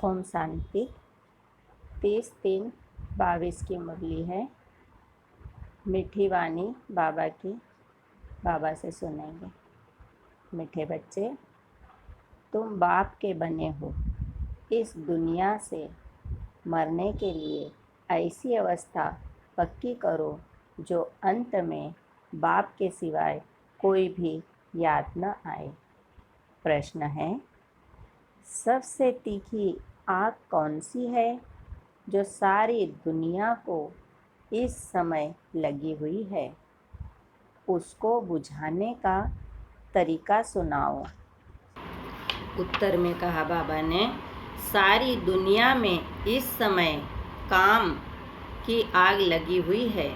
ओम शांति। 30-3-22 की मुरली है। मीठी वाणी बाबा की बाबा से सुनेंगे। मीठे बच्चे, तुम बाप के बने हो। इस दुनिया से मरने के लिए ऐसी अवस्था पक्की करो जो अंत में बाप के सिवाय कोई भी याद न आए। प्रश्न है, सबसे तीखी आग कौन सी है जो सारी दुनिया को इस समय लगी हुई है? उसको बुझाने का तरीका सुनाओ। उत्तर में कहा बाबा ने, सारी दुनिया में इस समय काम की आग लगी हुई है।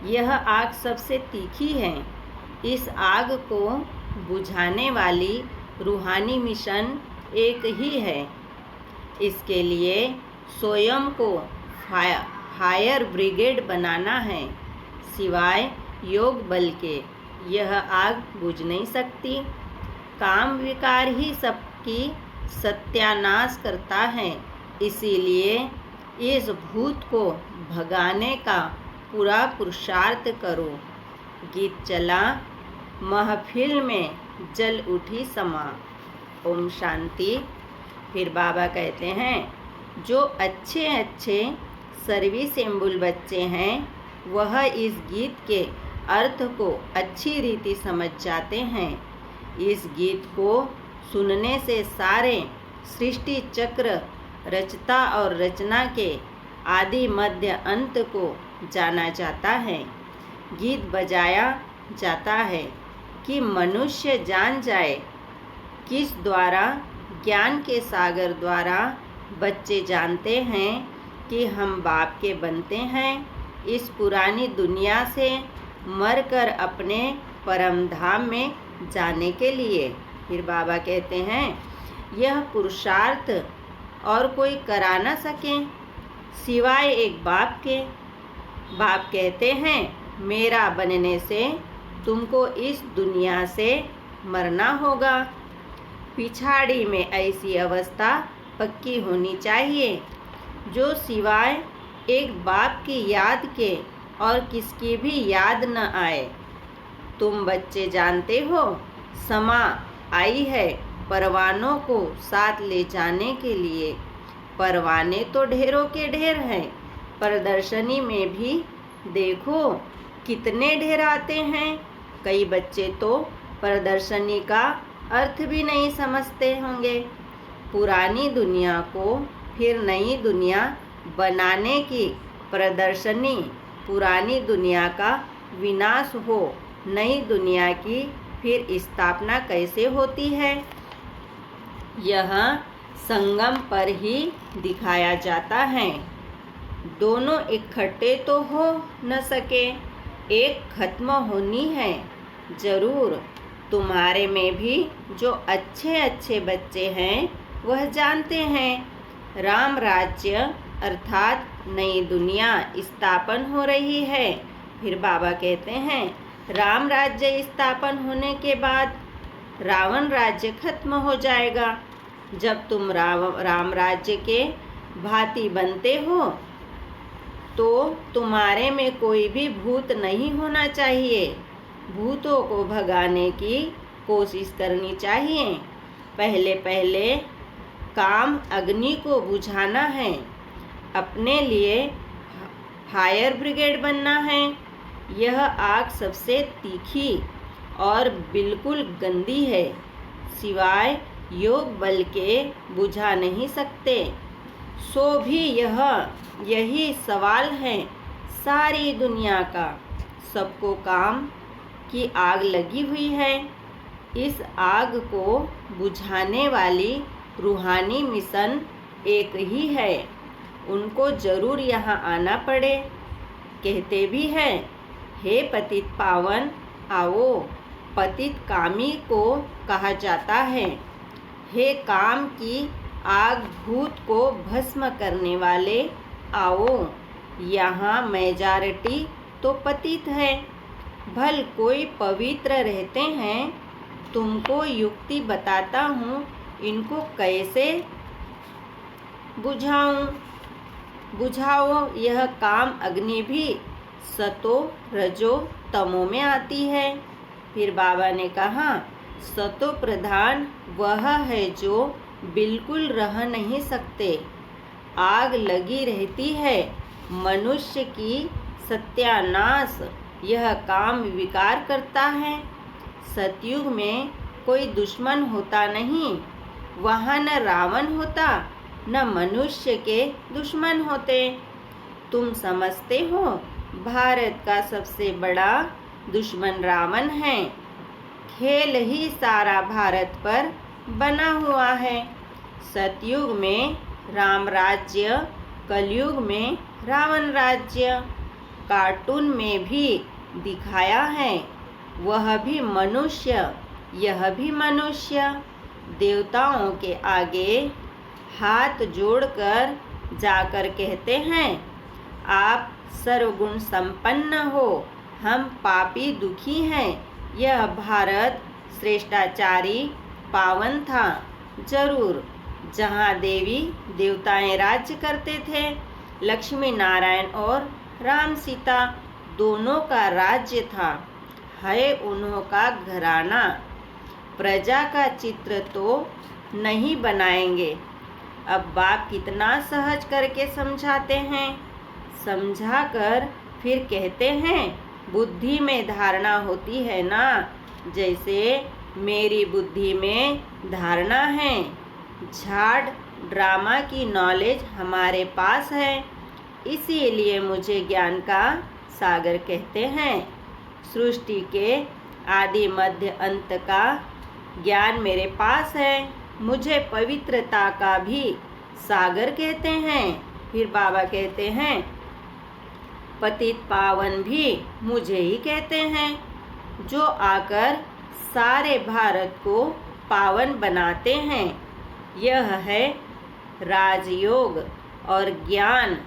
यह आग सबसे तीखी है। इस आग को बुझाने वाली रूहानी मिशन एक ही है। इसके लिए स्वयं को फायर ब्रिगेड बनाना है। सिवाय योग बल के यह आग बुझ नहीं सकती। काम विकार ही सबकी सत्यानाश करता है। इसीलिए इस भूत को भगाने का पूरा पुरुषार्थ करो। गीत चला, महफिल में जल उठी समा। ओम शांति। फिर बाबा कहते हैं, जो अच्छे अच्छे सर्विसेबल बच्चे हैं वह इस गीत के अर्थ को अच्छी रीति समझ जाते हैं। इस गीत को सुनने से सारे सृष्टि चक्र रचता और रचना के आदि मध्य अंत को जाना जाता है। गीत बजाया जाता है कि मनुष्य जान जाए किस द्वारा, ज्ञान के सागर द्वारा बच्चे जानते हैं कि हम बाप के बनते हैं। इस पुरानी दुनिया से मरकर अपने परम धाम में जाने के लिए। फिर बाबा कहते हैं, यह पुरुषार्थ और कोई करा न सके सिवाय एक बाप के। बाप कहते हैं, मेरा बनने से तुमको इस दुनिया से मरना होगा। पिछाड़ी में ऐसी अवस्था पक्की होनी चाहिए जो सिवाय एक बाप की याद के और किसकी भी याद न आए। तुम बच्चे जानते हो, समा आई है परवानों को साथ ले जाने के लिए। परवाने तो ढेरों के ढेर हैं। प्रदर्शनी में भी देखो कितने ढेर आते हैं। कई बच्चे तो प्रदर्शनी का अर्थ भी नहीं समझते होंगे। पुरानी दुनिया को फिर नई दुनिया बनाने की प्रदर्शनी। पुरानी दुनिया का विनाश हो, नई दुनिया की फिर स्थापना कैसे होती है, यह संगम पर ही दिखाया जाता है। दोनों इकट्ठे तो हो न सके, एक खत्म होनी है जरूर। तुम्हारे में भी जो अच्छे अच्छे बच्चे हैं वह जानते हैं राम राज्य अर्थात नई दुनिया स्थापन हो रही है। फिर बाबा कहते हैं, राम राज्य स्थापन होने के बाद रावण राज्य खत्म हो जाएगा। जब तुम राम राज्य के भांति बनते हो तो तुम्हारे में कोई भी भूत नहीं होना चाहिए। भूतों को भगाने की कोशिश करनी चाहिए। पहले पहले काम अग्नि को बुझाना है। अपने लिए फायर ब्रिगेड बनना है। यह आग सबसे तीखी और बिल्कुल गंदी है। सिवाय योग बल के बुझा नहीं सकते। सो भी यही सवाल है सारी दुनिया का। सबको काम की आग लगी हुई है। इस आग को बुझाने वाली रूहानी मिशन एक ही है। उनको जरूर यहाँ आना पड़े। कहते भी हैं, हे पतित पावन आओ। पतित कामी को कहा जाता है। हे काम की आग भूत को भस्म करने वाले आओ। यहाँ मेजॉरिटी तो पतित है। भल कोई पवित्र रहते हैं। तुमको युक्ति बताता हूँ इनको कैसे बुझाओ। यह काम अग्नि भी सतो रजो तमो में आती है। फिर बाबा ने कहा, सतो प्रधान वह है जो बिल्कुल रह नहीं सकते, आग लगी रहती है। मनुष्य की सत्यानाश यह काम विकार करता है। सतयुग में कोई दुश्मन होता नहीं, वहाँ न रावण होता न मनुष्य के दुश्मन होते। तुम समझते हो भारत का सबसे बड़ा दुश्मन रावण है। खेल ही सारा भारत पर बना हुआ है। सतयुग में राम राज्य, कलयुग में रावण राज्य। कार्टून में भी दिखाया है, वह भी मनुष्य, यह भी मनुष्य। देवताओं के आगे हाथ जोड़कर जाकर कहते हैं, आप सर्वगुण संपन्न हो, हम पापी दुखी हैं। यह भारत श्रेष्ठाचारी पावन था जरूर, जहाँ देवी देवताएं राज्य करते थे। लक्ष्मी नारायण और राम सीता दोनों का राज्य था, है उन्हों का घराना। प्रजा का चित्र तो नहीं बनाएंगे। अब बाप कितना सहज करके समझाते हैं। समझाकर फिर कहते हैं, बुद्धि में धारणा होती है ना, जैसे मेरी बुद्धि में धारणा है। झाड़ ड्रामा की नॉलेज हमारे पास है, इसीलिए मुझे ज्ञान का सागर कहते हैं। सृष्टि के आदि मध्य अंत का ज्ञान मेरे पास है। मुझे पवित्रता का भी सागर कहते हैं। फिर बाबा कहते हैं, पतित पावन भी मुझे ही कहते हैं, जो आकर सारे भारत को पावन बनाते हैं। यह है राजयोग और ज्ञान।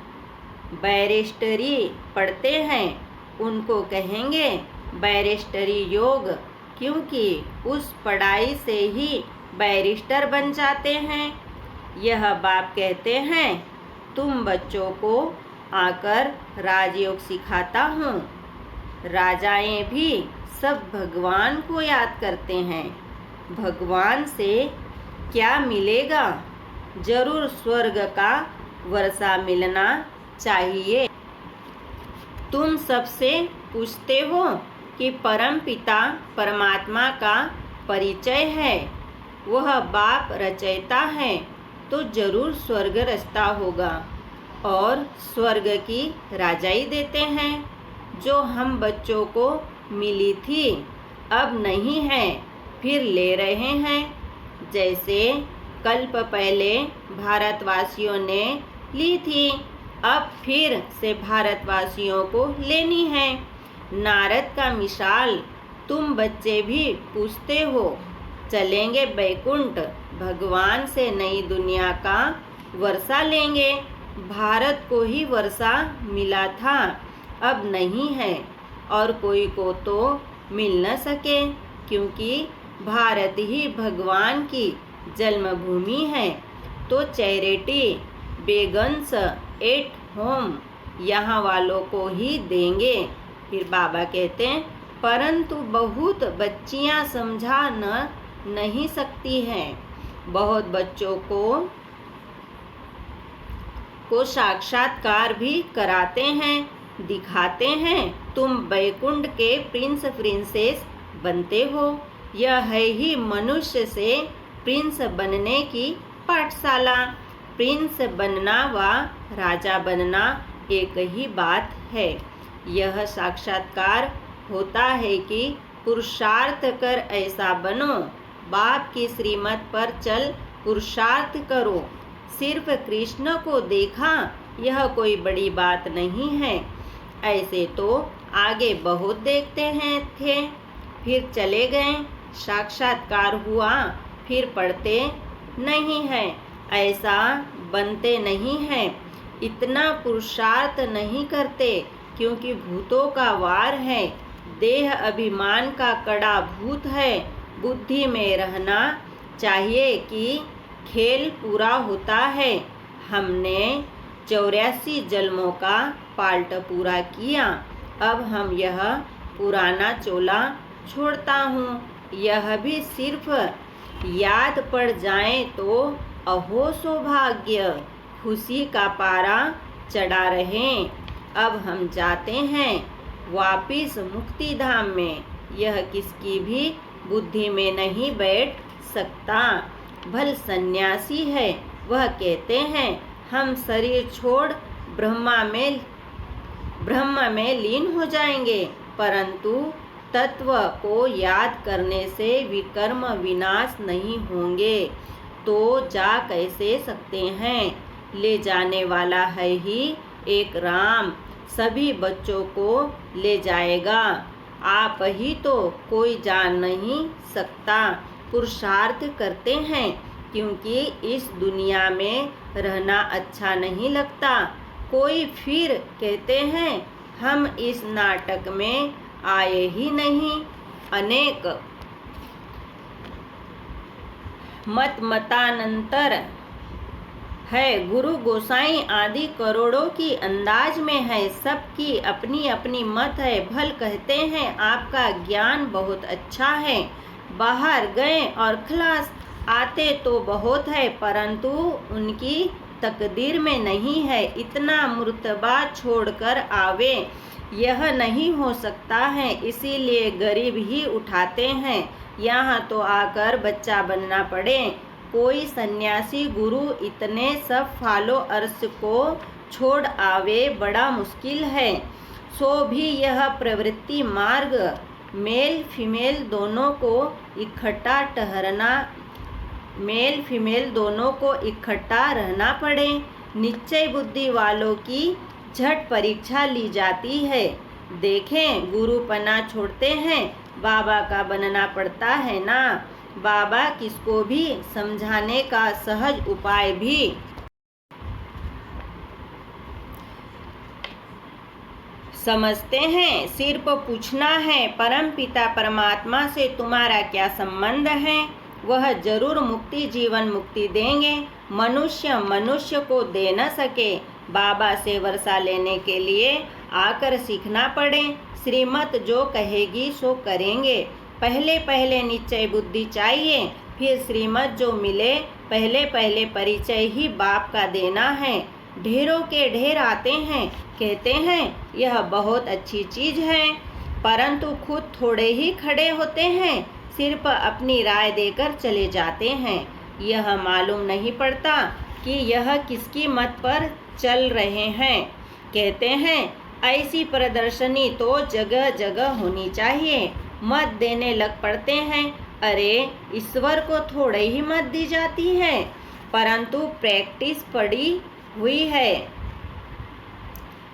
बैरिस्टरी पढ़ते हैं, उनको कहेंगे बैरिस्टरी योग, क्योंकि उस पढ़ाई से ही बैरिस्टर बन जाते हैं। यह बाप कहते हैं, तुम बच्चों को आकर राजयोग सिखाता हूँ। राजाएं भी सब भगवान को याद करते हैं। भगवान से क्या मिलेगा? जरूर स्वर्ग का वर्षा मिलना चाहिए। तुम सबसे पूछते हो कि परम पिता परमात्मा का परिचय है, वह बाप रचयिता है, तो जरूर स्वर्ग रचता होगा और स्वर्ग की राजाई देते हैं, जो हम बच्चों को मिली थी, अब नहीं है, फिर ले रहे हैं। जैसे कल्प पहले भारतवासियों ने ली थी, अब फिर से भारतवासियों को लेनी है। नारद का मिसाल तुम बच्चे भी पूछते हो, चलेंगे बैकुंठ, भगवान से नई दुनिया का वर्षा लेंगे। भारत को ही वर्षा मिला था, अब नहीं है और कोई को तो मिल न सके, क्योंकि भारत ही भगवान की जन्मभूमि है। तो चैरिटी बेगन्स एट होम यहाँ वालों को ही देंगे। फिर बाबा कहते हैं, परंतु बहुत बच्चियाँ समझा नहीं सकती हैं। बहुत बच्चों को साक्षात्कार भी कराते हैं, दिखाते हैं। तुम बैकुंठ के प्रिंस प्रिंसेस बनते हो। यह है ही मनुष्य से प्रिंस बनने की पाठशाला। प्रिंस बनना व राजा बनना एक ही बात है। यह साक्षात्कार होता है कि पुरुषार्थ कर ऐसा बनो, बाप की श्रीमत पर चल पुरुषार्थ करो। सिर्फ कृष्ण को देखा, यह कोई बड़ी बात नहीं है। ऐसे तो आगे बहुत देखते हैं थे, फिर चले गए, साक्षात्कार हुआ, फिर पढ़ते नहीं है, ऐसा बनते नहीं है। इतना पुरुषार्थ नहीं करते, क्योंकि भूतों का वार है। देह अभिमान का कड़ा भूत है। बुद्धि में रहना चाहिए कि खेल पूरा होता है, हमने 84 जन्मों का पाल्ट पूरा किया। अब हम यह पुराना चोला छोड़ता हूँ। यह भी सिर्फ याद पड़ जाए तो अहो सौभाग्य, खुशी का पारा चढ़ा रहे। अब हम जाते हैं वापिस मुक्ति धाम में। यह किसकी भी बुद्धि में नहीं बैठ सकता। भल सन्यासी है, वह कहते हैं हम शरीर छोड़ ब्रह्म में लीन हो जाएंगे, परंतु तत्व को याद करने से विकर्म विनाश नहीं होंगे। तो जा कैसे सकते हैं? ले जाने वाला है ही एक राम, सभी बच्चों को ले जाएगा। आप ही तो कोई जान नहीं सकता। पुरुषार्थ करते हैं क्योंकि इस दुनिया में रहना अच्छा नहीं लगता। कोई फिर कहते हैं हम इस नाटक में आए ही नहीं। अनेक मतांतर है। गुरु गोसाई आदि करोड़ों की अंदाज में है। सबकी अपनी अपनी मत है। भल कहते हैं आपका ज्ञान बहुत अच्छा है, बाहर गए और खलास आते तो बहुत है, परंतु उनकी तकदीर में नहीं है। इतना मुर्तबा छोड़कर आवे, यह नहीं हो सकता है, इसीलिए गरीब ही उठाते हैं। यहाँ तो आकर बच्चा बनना पड़े। कोई सन्यासी गुरु इतने सब फालो अर्श को छोड़ आवे, बड़ा मुश्किल है। सो भी यह प्रवृत्ति मार्ग मेल फीमेल दोनों को इकट्ठा रहना पड़े। निश्चय बुद्धि वालों की झट परीक्षा ली जाती है। देखें, गुरुपना छोड़ते हैं, बाबा का बनना पड़ता है ना। बाबा किसको भी समझाने का सहज उपाय भी समझते हैं। सिर्फ पूछना है, परम पिता परमात्मा से तुम्हारा क्या संबंध है? वह जरूर मुक्ति जीवन मुक्ति देंगे। मनुष्य को दे न सके। बाबा से वर्षा लेने के लिए आकर सीखना पड़े। श्रीमत जो कहेगी सो करेंगे। पहले निश्चय बुद्धि चाहिए, फिर श्रीमत जो मिले। पहले परिचय ही बाप का देना है। ढेरों के ढेर आते हैं, कहते हैं यह बहुत अच्छी चीज है, परंतु खुद थोड़े ही खड़े होते हैं, सिर्फ अपनी राय देकर चले जाते हैं। यह मालूम नहीं पड़ता कि यह किसकी मत पर चल रहे हैं। कहते हैं ऐसी प्रदर्शनी तो जगह जगह होनी चाहिए। मत देने लग पड़ते हैं। अरे ईश्वर को थोड़े ही मत दी जाती है, परंतु प्रैक्टिस पड़ी हुई है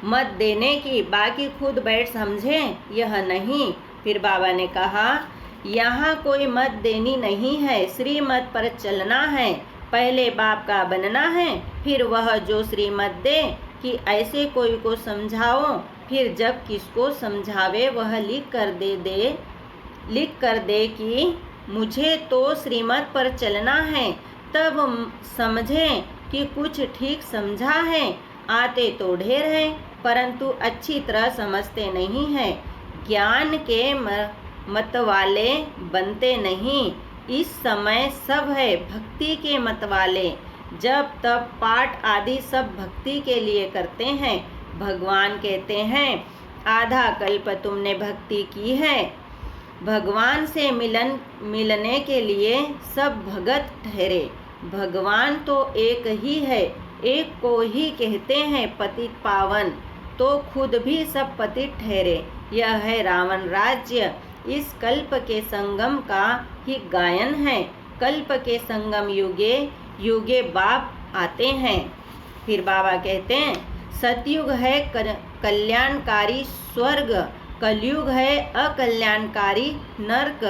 मत देने की, बाकी खुद बैठ समझें, यह नहीं। फिर बाबा ने कहा यहाँ कोई मत देनी नहीं है, श्रीमत पर चलना है। पहले बाप का बनना है, फिर वह जो श्रीमत दे कि ऐसे कोई को समझाओ, फिर जब किसको समझावे वह लिख कर दे कि मुझे तो श्रीमत पर चलना है, तब समझें कि कुछ ठीक समझा है। आते तो ढेर हैं, परंतु अच्छी तरह समझते नहीं हैं। ज्ञान के मतवाले बनते नहीं। इस समय सब है भक्ति के मतवाले। जब तब पाठ आदि सब भक्ति के लिए करते हैं। भगवान कहते हैं आधा कल्प तुमने भक्ति की है। भगवान से मिलने के लिए सब भगत ठहरे। भगवान तो एक ही है, एक को ही कहते हैं पतित पावन, तो खुद भी सब पतित ठहरे। यह है रावण राज्य। इस कल्प के संगम का ही गायन है। कल्प के संगम युगे युगे बाप आते हैं। फिर बाबा कहते हैं सतयुग है कल्याणकारी स्वर्ग, कलयुग है अकल्याणकारी नरक।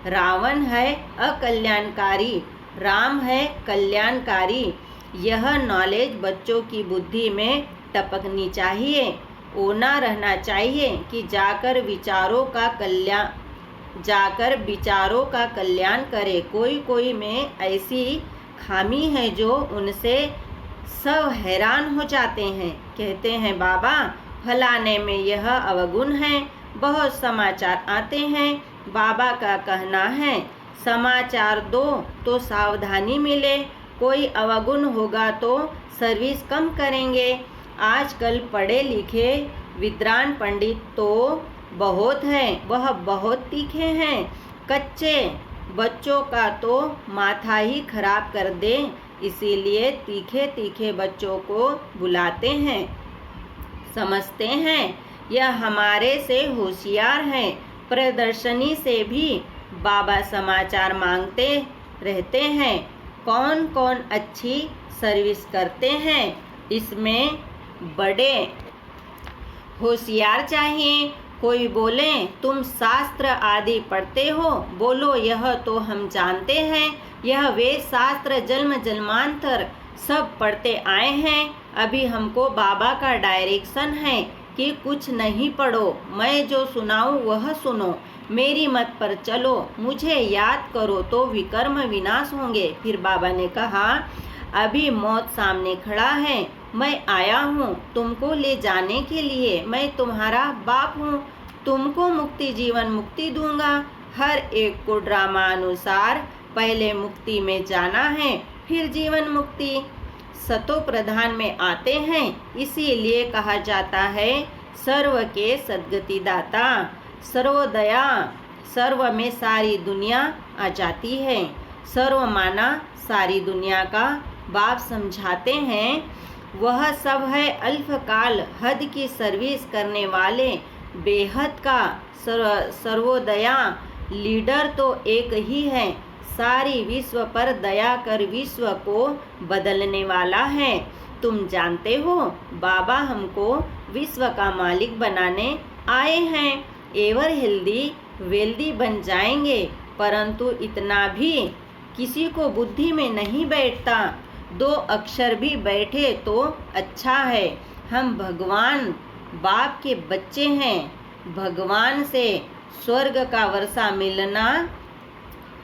रावण है अकल्याणकारी, राम है कल्याणकारी। यह नॉलेज बच्चों की बुद्धि में टपकनी चाहिए। ओना रहना चाहिए कि जाकर विचारों का कल्याण करे। कोई में ऐसी खामी है जो उनसे सब हैरान हो जाते हैं, कहते हैं बाबा फलाने में यह अवगुण है। बहुत समाचार आते हैं, बाबा का कहना है समाचार दो तो सावधानी मिले, कोई अवगुण होगा तो सर्विस कम करेंगे। आजकल पढ़े लिखे विद्वान पंडित तो बहुत हैं, वह बहुत तीखे हैं, कच्चे बच्चों का तो माथा ही खराब कर दे, इसीलिए तीखे तीखे बच्चों को बुलाते हैं। समझते हैं यह हमारे से होशियार हैं। प्रदर्शनी से भी बाबा समाचार मांगते रहते हैं, कौन कौन अच्छी सर्विस करते हैं। इसमें बड़े होशियार चाहिए। कोई बोले तुम शास्त्र आदि पढ़ते हो, बोलो यह तो हम जानते हैं, यह वेद शास्त्र जन्म जन्मांतर सब पढ़ते आए हैं। अभी हमको बाबा का डायरेक्शन है कि कुछ नहीं पढ़ो, मैं जो सुनाऊं वह सुनो, मेरी मत पर चलो, मुझे याद करो तो विकर्म विनाश होंगे। फिर बाबा ने कहा अभी मौत सामने खड़ा है, मैं आया हूँ तुमको ले जाने के लिए, मैं तुम्हारा बाप हूँ, तुमको मुक्ति जीवन मुक्ति दूंगा। हर एक को ड्रामा अनुसार पहले मुक्ति में जाना है, फिर जीवन मुक्ति सतो प्रधान में आते हैं। इसीलिए कहा जाता है सर्व के सद्गति दाता, सर्वोदया, सर्व में सारी दुनिया आ जाती है। सर्व माना सारी दुनिया का बाप समझाते हैं, वह सब है अल्पकाल हद की सर्विस करने वाले बेहद का सर्वोदया लीडर तो एक ही है, सारी विश्व पर दया कर विश्व को बदलने वाला है। तुम जानते हो बाबा हमको विश्व का मालिक बनाने आए हैं, एवर हेल्दी वेल्दी बन जाएंगे, परंतु इतना भी किसी को बुद्धि में नहीं बैठता। 2 अक्षर भी बैठे तो अच्छा है। हम भगवान बाप के बच्चे हैं, भगवान से स्वर्ग का वर्षा मिलना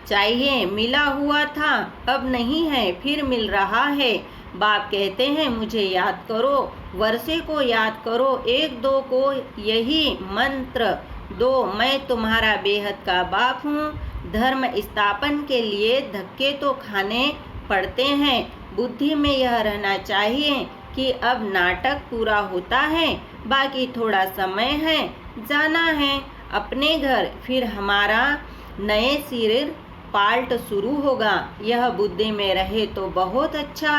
चाहिए, मिला हुआ था अब नहीं है, फिर मिल रहा है। बाप कहते हैं मुझे याद करो, वर्षे को याद करो, 1-2 को यही मंत्र दो, मैं तुम्हारा बेहद का बाप हूँ। धर्म स्थापन के लिए धक्के तो खाने पड़ते हैं, बुद्धि में यह रहना चाहिए कि अब नाटक पूरा होता है, बाकी थोड़ा समय है, जाना है अपने घर, फिर हमारा नए सिरे पार्ट शुरू होगा। यह बुद्धि में रहे तो बहुत अच्छा।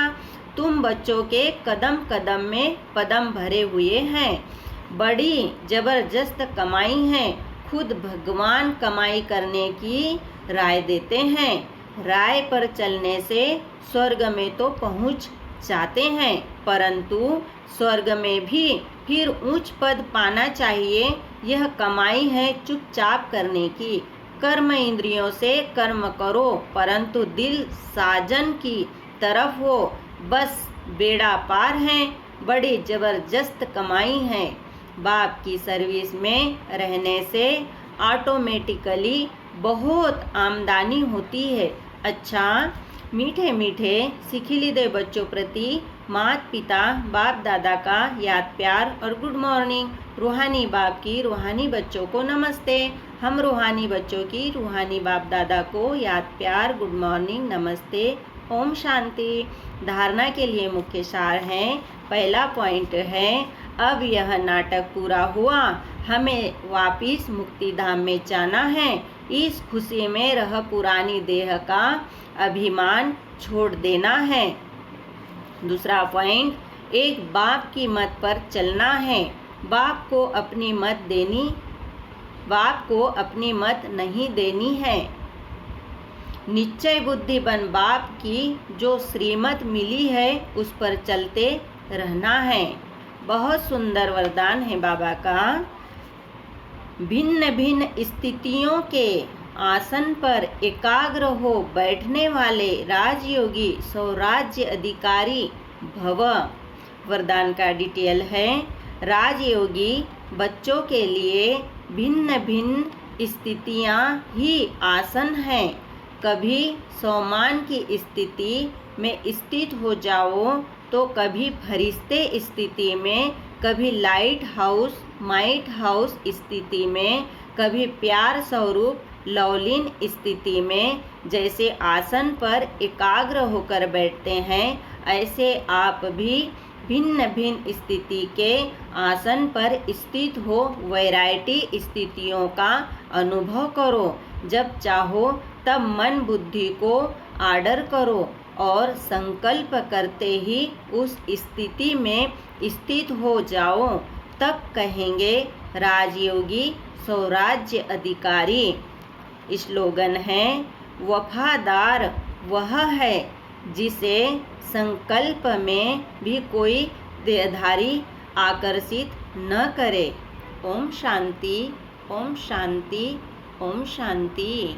तुम बच्चों के कदम कदम में पदम भरे हुए हैं, बड़ी जबरदस्त कमाई है। खुद भगवान कमाई करने की राय देते हैं, राय पर चलने से स्वर्ग में तो पहुंच जाते हैं, परंतु स्वर्ग में भी फिर उच्च पद पाना चाहिए। यह कमाई है चुपचाप करने की। कर्म इंद्रियों से कर्म करो, परंतु दिल साजन की तरफ हो, बस बेड़ा पार है। बड़ी जबरदस्त कमाई है। बाप की सर्विस में रहने से ऑटोमेटिकली बहुत आमदनी होती है। अच्छा, मीठे मीठे सिखिलिदे बच्चों प्रति माता पिता बाप दादा का याद प्यार और गुड मॉर्निंग। रूहानी बाप की रूहानी बच्चों को नमस्ते। हम रूहानी बच्चों की रूहानी बाप दादा को याद प्यार गुड मॉर्निंग नमस्ते। ओम शांति। धारणा के लिए मुख्य सार हैं। पहला पॉइंट है, अब यह नाटक पूरा हुआ, हमें वापिस मुक्ति धाम में जाना है। इस खुशी में रह पुरानी देह का अभिमान छोड़ देना है। दूसरा पॉइंट, एक बाप की मत पर चलना है। बाप को अपनी मत नहीं देनी है। निश्चय बुद्धि बन बाप की जो श्रीमत मिली है उस पर चलते रहना है। बहुत सुंदर वरदान है बाबा का। भिन्न भिन्न स्थितियों के आसन पर एकाग्र हो बैठने वाले राजयोगी स्वराज्य अधिकारी भव। वरदान का डिटेल है, राजयोगी बच्चों के लिए भिन्न भिन्न स्थितियां ही आसन हैं। कभी सोमान की स्थिति में स्थित हो जाओ तो कभी फरिश्ते स्थिति में, कभी लाइट हाउस माइट हाउस स्थिति में, कभी प्यार स्वरूप लवलीन स्थिति में। जैसे आसन पर एकाग्र होकर बैठते हैं, ऐसे आप भी भिन्न भिन्न स्थिति के आसन पर स्थित हो वैरायटी स्थितियों का अनुभव करो। जब चाहो तब मन बुद्धि को आर्डर करो और संकल्प करते ही उस स्थिति में स्थित हो जाओ। तब कहेंगे राजयोगी स्वराज्य अधिकारी। स्लोगन है, वफादार वह है जिसे संकल्प में भी कोई देहधारी आकर्षित न करे। ओम शांति, ओम शांति, ओम शांति।